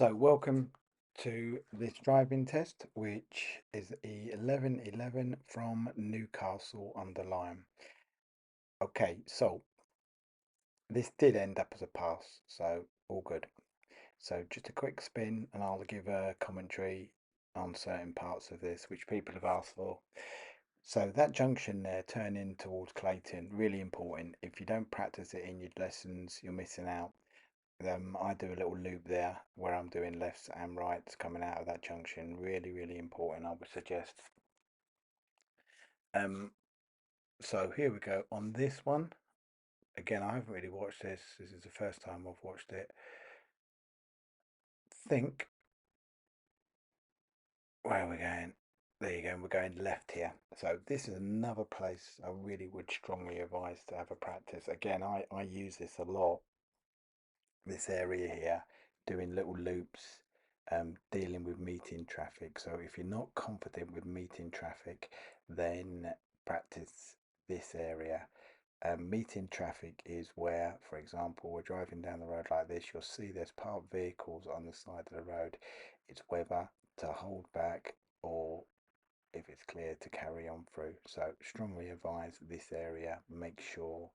So welcome to this driving test, which is the 1111 from Newcastle under Lyme. Okay, so this did end up as a pass, so all good. So just a quick spin and I'll give a commentary on certain parts of this, which people have asked for. So that junction there, turning towards Clayton, really important. If you don't practice it in your lessons, you're missing out. I do a little loop there where I'm doing lefts and rights coming out of that junction. Really, really important, I would suggest. Um, so here we go on this one. Again, I haven't really watched this. This is the first time I've watched it. Think where are we going? There you go. We're going left here. So this is another place I really would strongly advise to have a practice. Again, I use this a lot. This area here, doing little loops, dealing with meeting traffic. So if you're not confident with meeting traffic, then practice this area. Meeting traffic is where, for example, we're driving down the road like this, you'll see there's parked vehicles on the side of the road. It's whether to hold back or if it's clear to carry on through. So strongly advise this area, make sure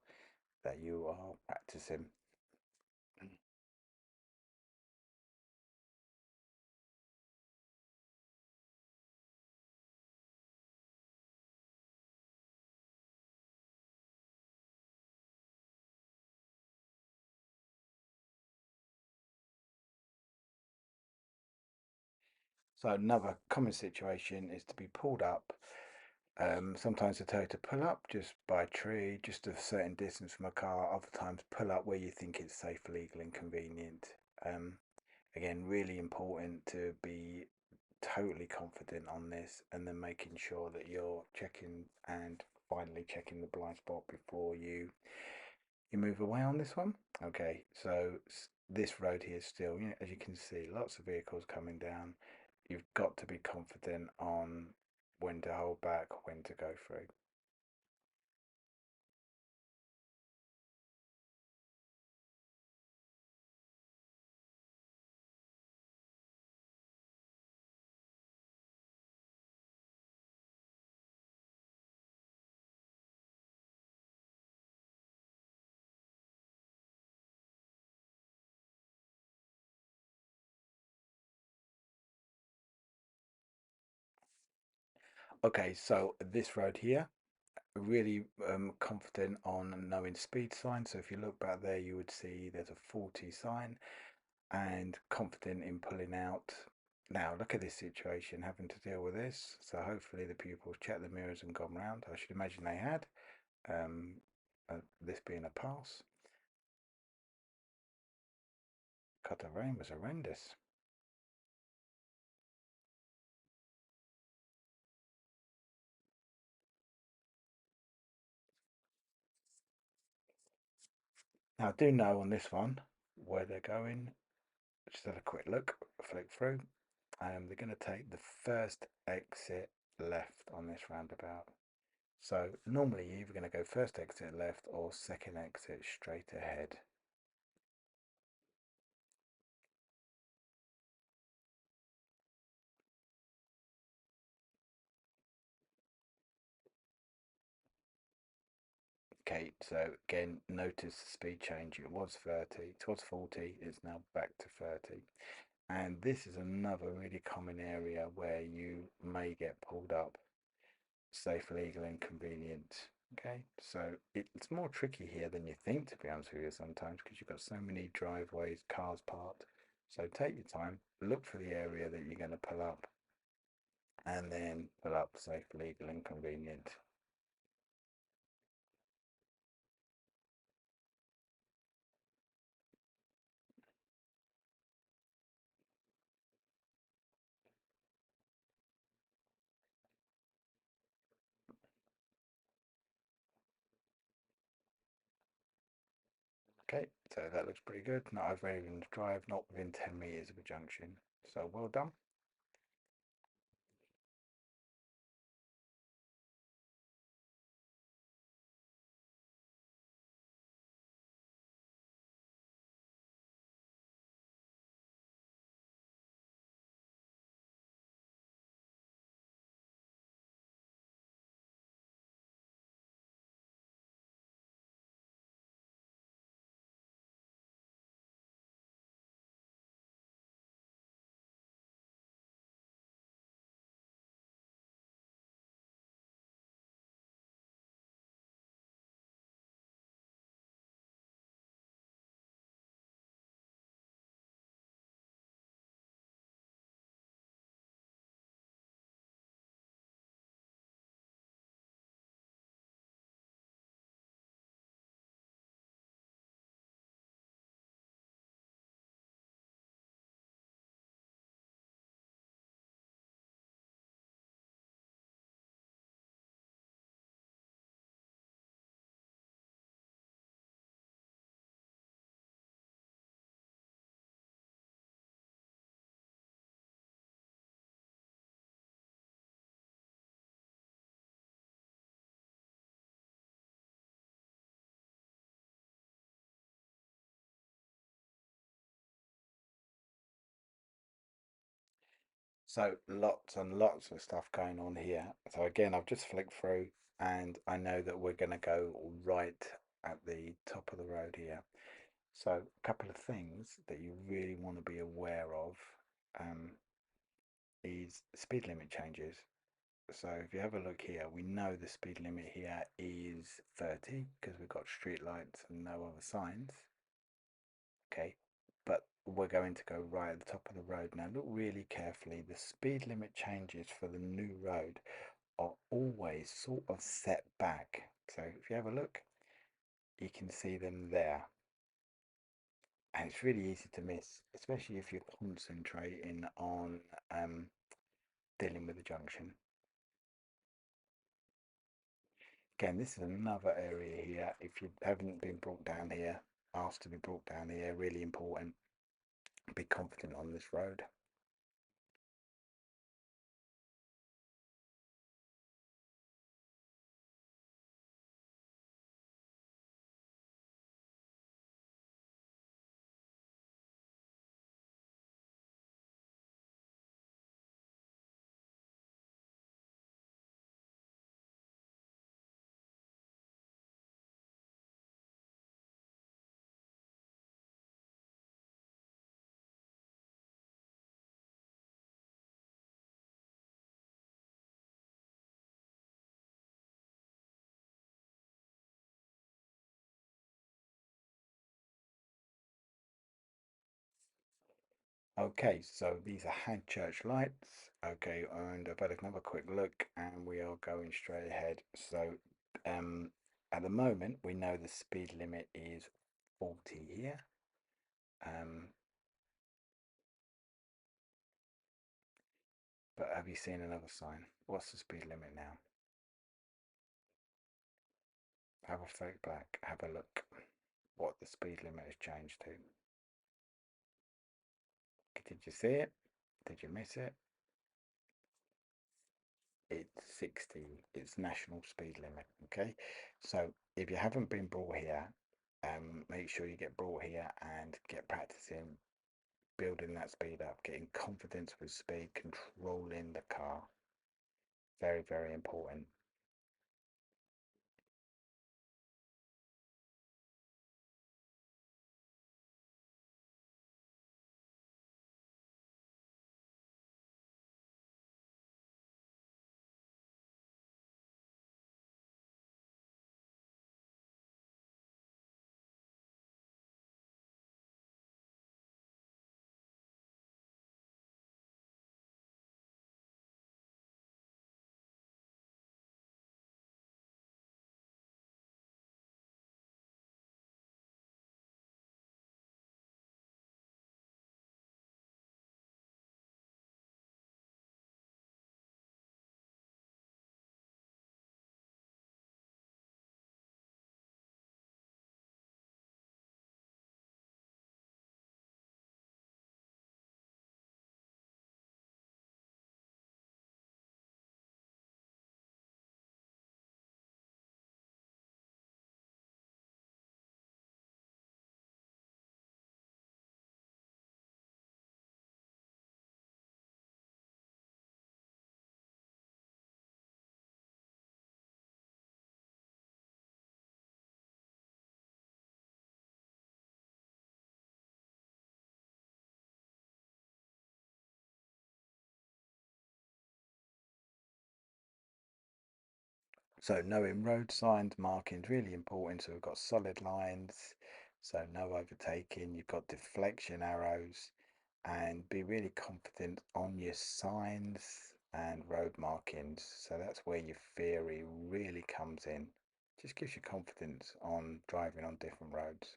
that you are practicing. So another common situation is to be pulled up. Sometimes they tell you to pull up just by a tree, just a certain distance from a car. Other times pull up where you think it's safe, legal and convenient. Um, Again, really important to be totally confident on this and then making sure that you're checking and finally checking the blind spot before you move away on this one. Okay, so this road here still, as you can see, lots of vehicles coming down. You've got to be confident on when to hold back, when to go through. Okay, so this road here, really confident on knowing speed sign. So if you look back there, you would see there's a 40 sign and confident in pulling out. Now look at this situation, having to deal with this. So hopefully the pupils checked the mirrors and gone round. I should imagine they had. Um, this being a pass. God, the rain was horrendous. Now I do know on this one where they're going. Just have a quick look, flick through. They're going to take the first exit left on this roundabout. So normally you're either going to go first exit left or second exit straight ahead. Okay, so again, notice the speed change. It was 30, it was 40, it's now back to 30. And this is another really common area where you may get pulled up, safe, legal, and convenient. Okay, so it's more tricky here than you think, to be honest with you, sometimes because you've got so many driveways, cars parked. So take your time, look for the area that you're going to pull up, and then pull up safe, legal, and convenient. Okay, so that looks pretty good. Not over even drive, not within 10 meters of a junction. So well done. So lots and lots of stuff going on here. So again, I've just flicked through and I know that we're going to go right at the top of the road here. So a couple of things that you really want to be aware of um, is speed limit changes. So if you have a look here, we know the speed limit here is 30 because we've got street lights and no other signs. Okay, but we're going to go right at the top of the road now. Look really carefully. The speed limit changes for the new road are always sort of set back. So if you have a look, you can see them there. And it's really easy to miss, especially if you're concentrating on dealing with the junction. Again, this is another area here. If you haven't been brought down here, asked to be brought down here, really important. Be confident on this road. Okay, so these are hand church lights. Okay, and I've had another quick look and we are going straight ahead. So um, at the moment, we know the speed limit is 40 here. Um, but have you seen another sign? What's the speed limit now? Have a flick back, have a look what the speed limit has changed to. Did you see it? Did you miss it? It's 60. It's national speed limit. Okay, so if you haven't been brought here, make sure you get brought here and get practicing building that speed up, getting confidence with speed, controlling the car. Very, very important. So knowing road signs, markings, really important. So we've got solid lines, so no overtaking. You've got deflection arrows, and be really confident on your signs and road markings. So that's where your theory really comes in. Just gives you confidence on driving on different roads.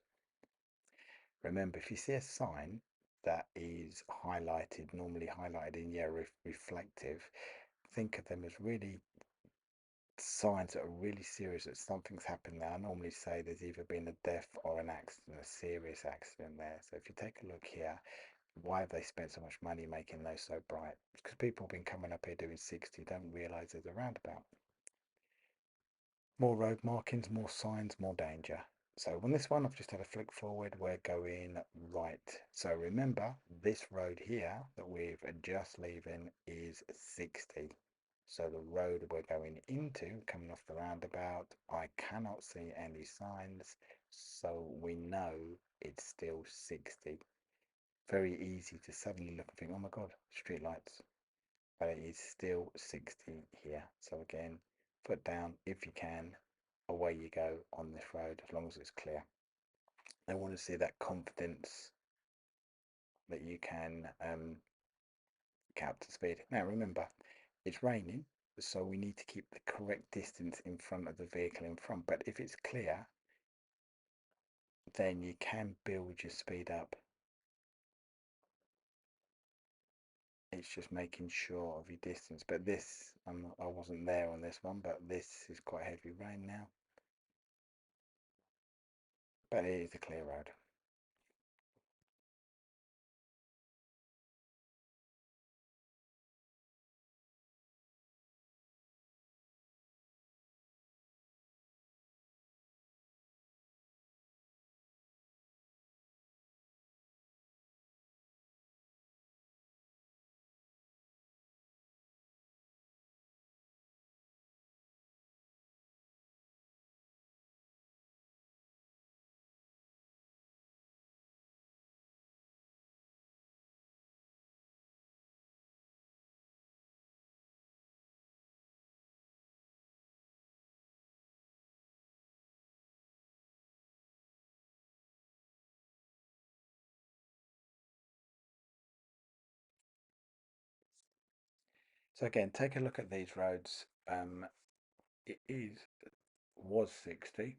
Remember, if you see a sign that is highlighted, normally highlighted in yellow, reflective, think of them as really signs that are really serious that something's happened there. I normally say there's either been a death or an accident, a serious accident there. So if you take a look here, why have they spent so much money making those so bright? Because people have been coming up here doing 60, don't realise there's a roundabout. More road markings, more signs, more danger. So on this one, I've just had a flick forward, we're going right. So remember, this road here that we've just leaving is 60. So the road we're going into, coming off the roundabout, I cannot see any signs, so we know it's still 60. Very easy to suddenly look and think, oh my God, street lights. But it is still 60 here. So again, foot down if you can, away you go on this road as long as it's clear. I want to see that confidence that you can cap to speed. Now remember, it's raining, so we need to keep the correct distance in front of the vehicle in front. But if it's clear, then you can build your speed up. It's just making sure of your distance. But this, I wasn't there on this one, but this is quite heavy rain now. But it is a clear road. So again, take a look at these roads. It was 60.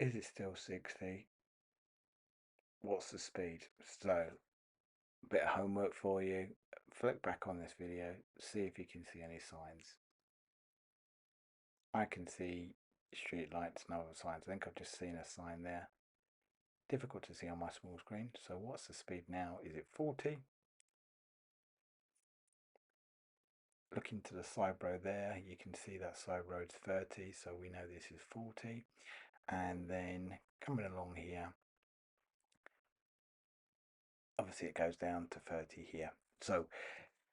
Is it still 60? What's the speed? So, a bit of homework for you. Flick back on this video, see if you can see any signs. I can see street lights, no other signs. I think I've just seen a sign there. Difficult to see on my small screen. So what's the speed now? Is it 40? Looking to the side road there, you can see that side road's 30, so we know this is 40. And then coming along here, obviously it goes down to 30 here. So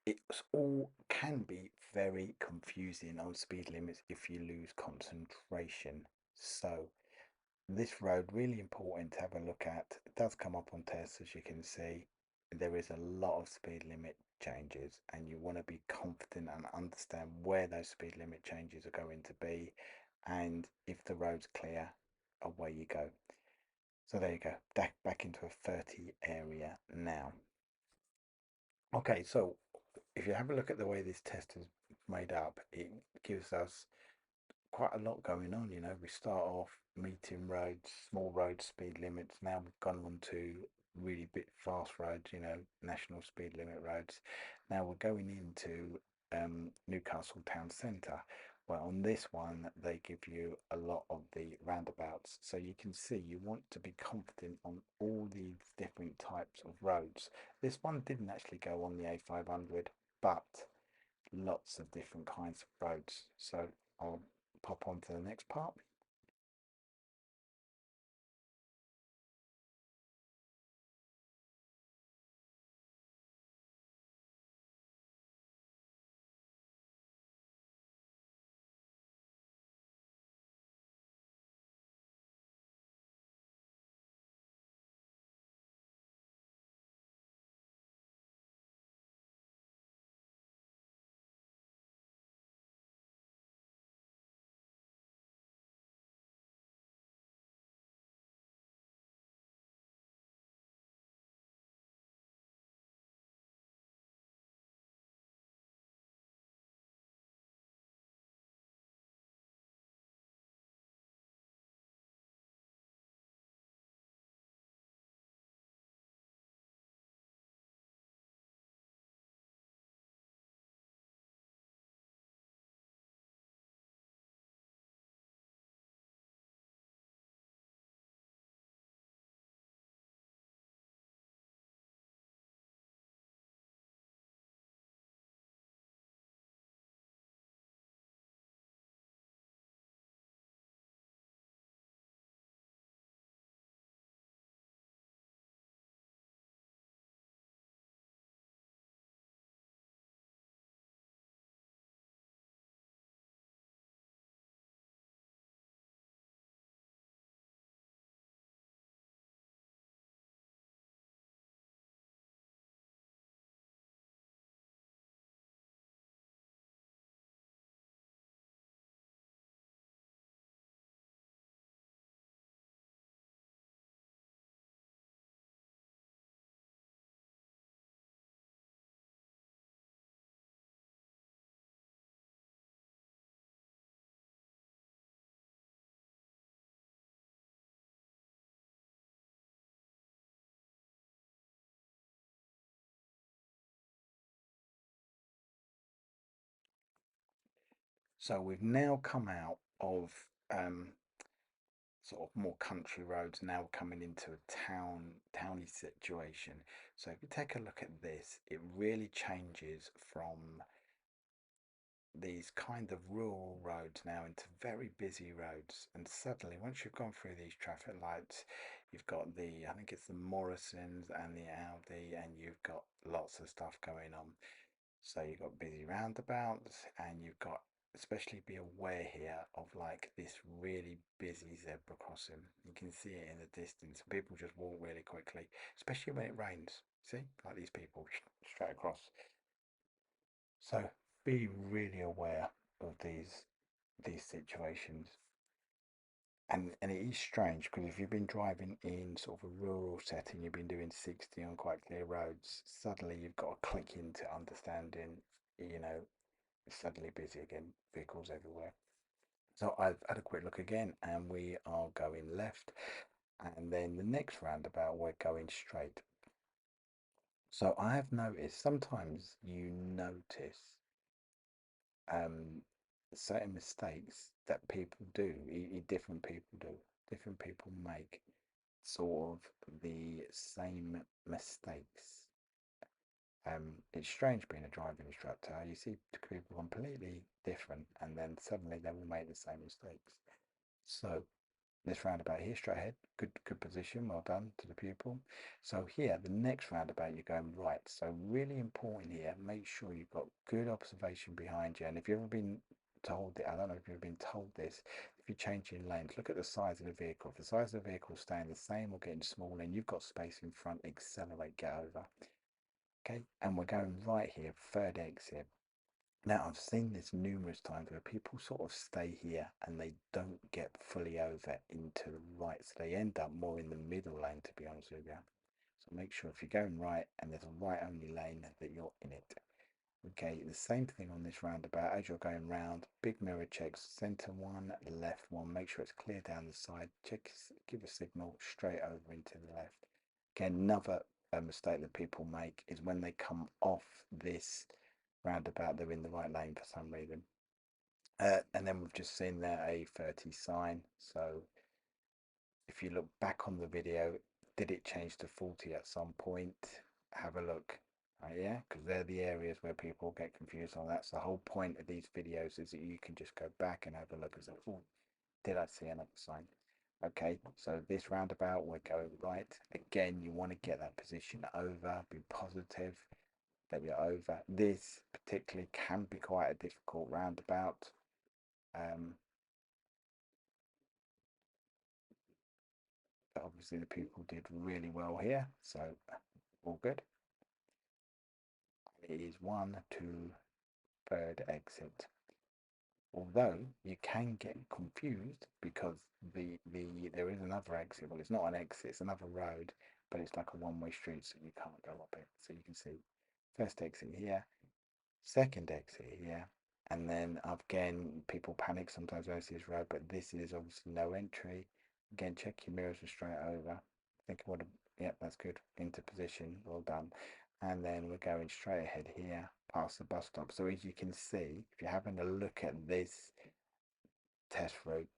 it's all can be very confusing on speed limits if you lose concentration. So this road really important to have a look at. It does come up on tests, as you can see. There is a lot of speed limit changes, and you want to be confident and understand where those speed limit changes are going to be, and if the road's clear, away you go. So there you go, back into a 30 area now. Okay, so if you have a look at the way this test is made up, it gives us quite a lot going on. You know, we start off meeting roads, small road speed limits. Now we've gone on to really bit fast roads, you know, national speed limit roads. Now we're going into Newcastle town centre. Well, on this one, they give you a lot of the roundabouts. So you can see you want to be confident on all these different types of roads. This one didn't actually go on the A500, but lots of different kinds of roads. So I'll pop on to the next part. So we've now come out of sort of more country roads, now coming into a towny situation. So if you take a look at this, it really changes from these kind of rural roads now into very busy roads. And suddenly, once you've gone through these traffic lights, you've got I think it's the Morrisons and the Audi, and you've got lots of stuff going on. So you've got busy roundabouts, and you've got, especially be aware here of like this really busy zebra crossing. You can see it in the distance. People just walk really quickly, especially when it rains. See, like these people straight across. So be really aware of these situations. And it is strange because if you've been driving in sort of a rural setting, you've been doing 60 on quite clear roads, suddenly you've got to click into understanding, you know, it's suddenly busy again, vehicles everywhere. So I've had a quick look again and we are going left. And then the next roundabout, we're going straight. So I have noticed sometimes you notice um, certain mistakes that people do, different people do, different people make sort of the same mistakes. It's strange being a driving instructor. You see people completely different, and then suddenly they will make the same mistakes. So this roundabout here, straight ahead, good position, well done to the pupil. So here, the next roundabout, you're going right. So really important here, make sure you've got good observation behind you. And if you've ever been told, I don't know if you've been told this, if you're changing lanes, look at the size of the vehicle. If the size of the vehicle is staying the same or getting smaller and you've got space in front, accelerate, get over. Okay, and we're going right here, third exit. Now, I've seen this numerous times where people sort of stay here and they don't get fully over into the right. So they end up more in the middle lane, to be honest with you. So make sure if you're going right and there's a right only lane that you're in it. Okay, the same thing on this roundabout. As you're going round, big mirror checks, center one, left one. Make sure it's clear down the side. Check, give a signal straight over into the left. Again, another mistake that people make is when they come off this roundabout, they're in the right lane for some reason. And then we've just seen there a 30 sign. So if you look back on the video, did it change to 40 at some point? Have a look. Yeah, because they're the areas where people get confused on. That's the whole point of these videos, is that you can just go back and have a look and say, oh, did I see another sign? Okay, so this roundabout, we're going right. Again, you want to get that position over, be positive that you're over. This particularly can be quite a difficult roundabout. Um, but obviously the people did really well here, so all good. It is one, two, third exit. Although you can get confused because there is another exit. Well, it's not an exit, it's another road, but it's like a one-way street, so you can't go up it. So you can see first exit here, second exit here, and then again people panic sometimes when they see this road, but this is obviously no entry. Again, check your mirrors are straight over. Think what yep, that's good. Into position, well done. And then we're going straight ahead here past the bus stop. So as you can see, if you're having a look at this test route,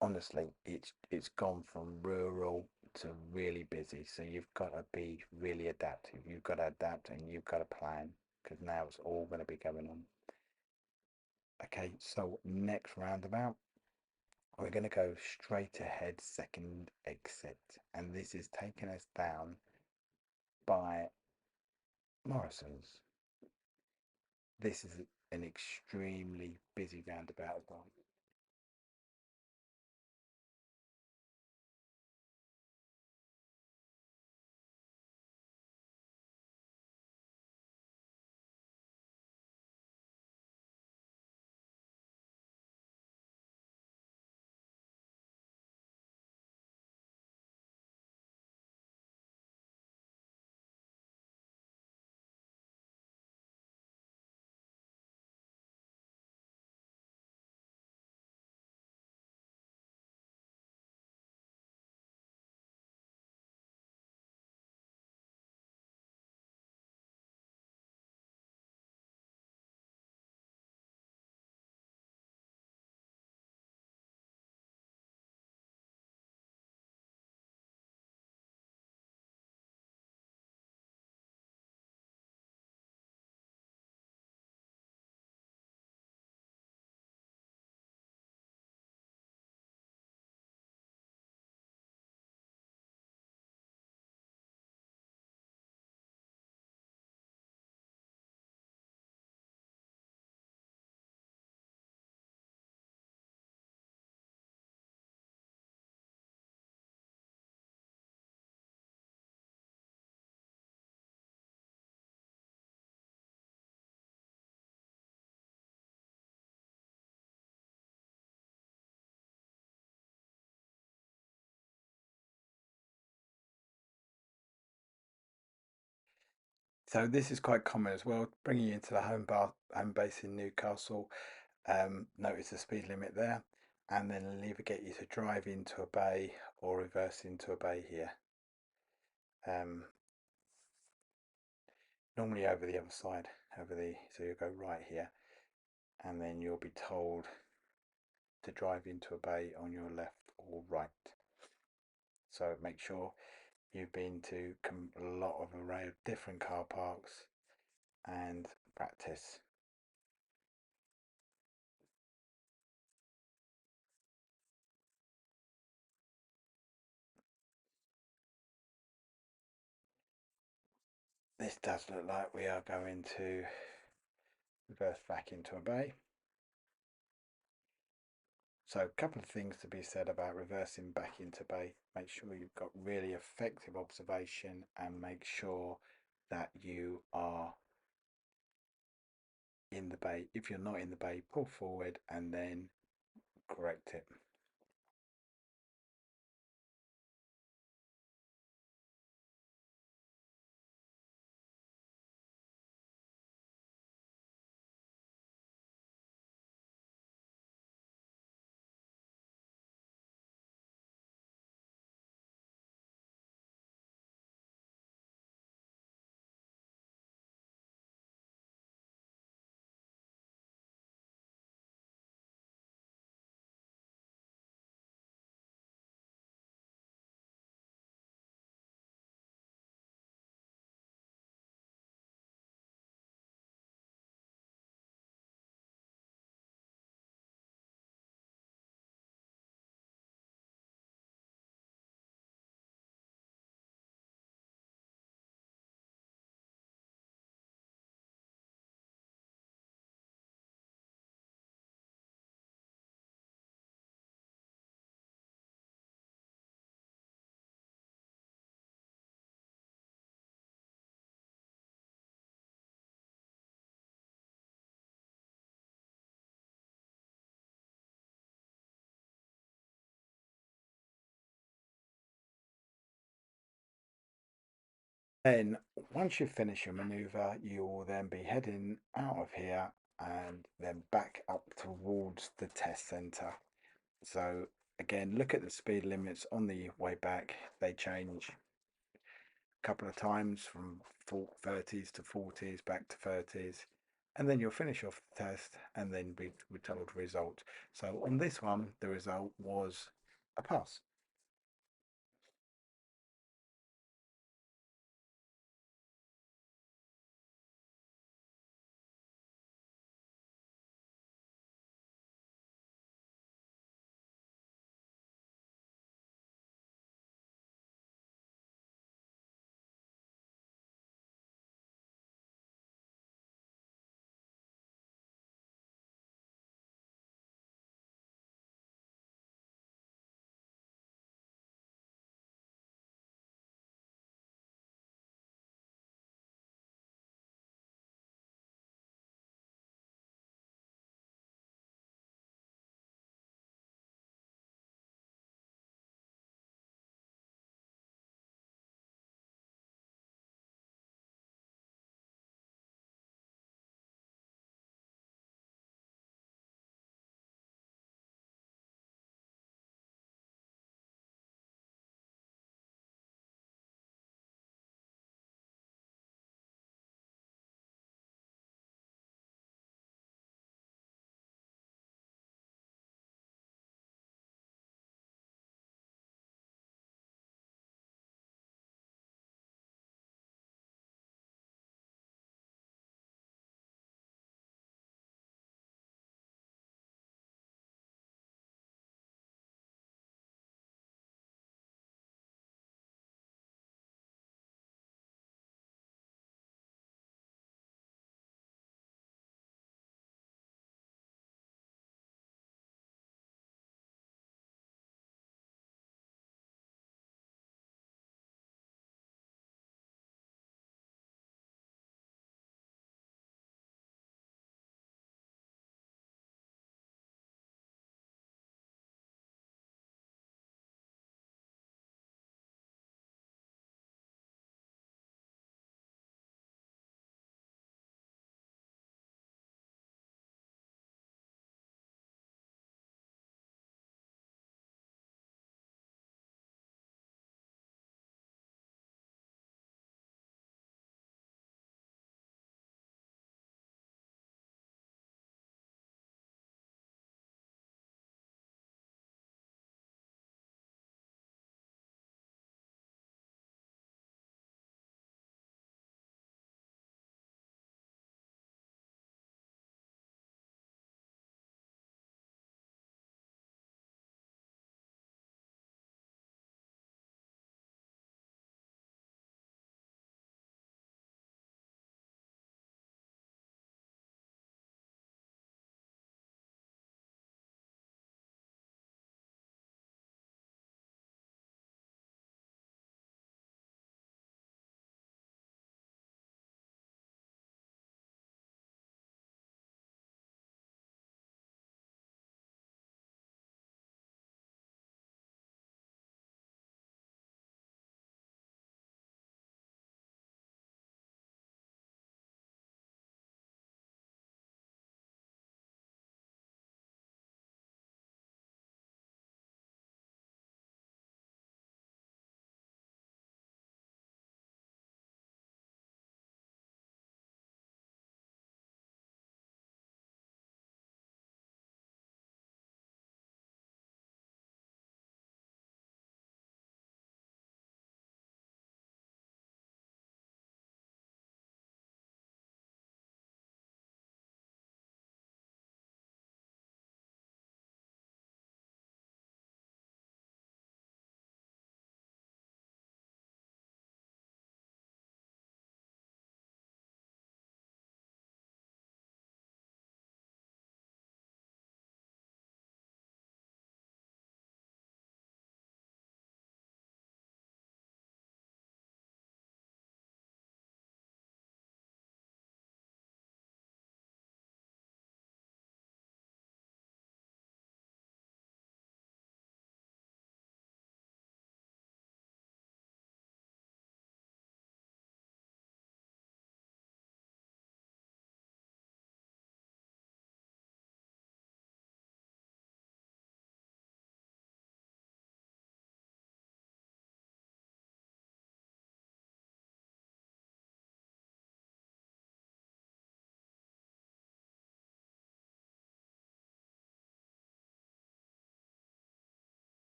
honestly it's gone from rural to really busy, so you've got to be really adaptive. You've got to adapt and you've got to plan, because now it's all going to be going on. Okay, so next roundabout, we're going to go straight ahead, second exit, and this is taking us down by Morrison's. This is an extremely busy roundabout as well. So this is quite common as well. Bringing you into the home base in Newcastle. Notice the speed limit there, and then it'll either get you to drive into a bay or reverse into a bay here. Um, Normally over the other side, so you'll go right here, and then you'll be told to drive into a bay on your left or right. So make sure you've been to a lot of array of different car parks and practice. This does look like we are going to reverse back into a bay. So a couple of things to be said about reversing back into bay. Make sure you've got really effective observation and make sure that you are in the bay. If you're not in the bay, pull forward and then correct it. Then once you finish your maneuver, you will then be heading out of here and then back up towards the test center. So again, look at the speed limits on the way back. They change a couple of times from 30s to 40s back to 30s. And then you'll finish off the test and then be told the result. So on this one, the result was a pass.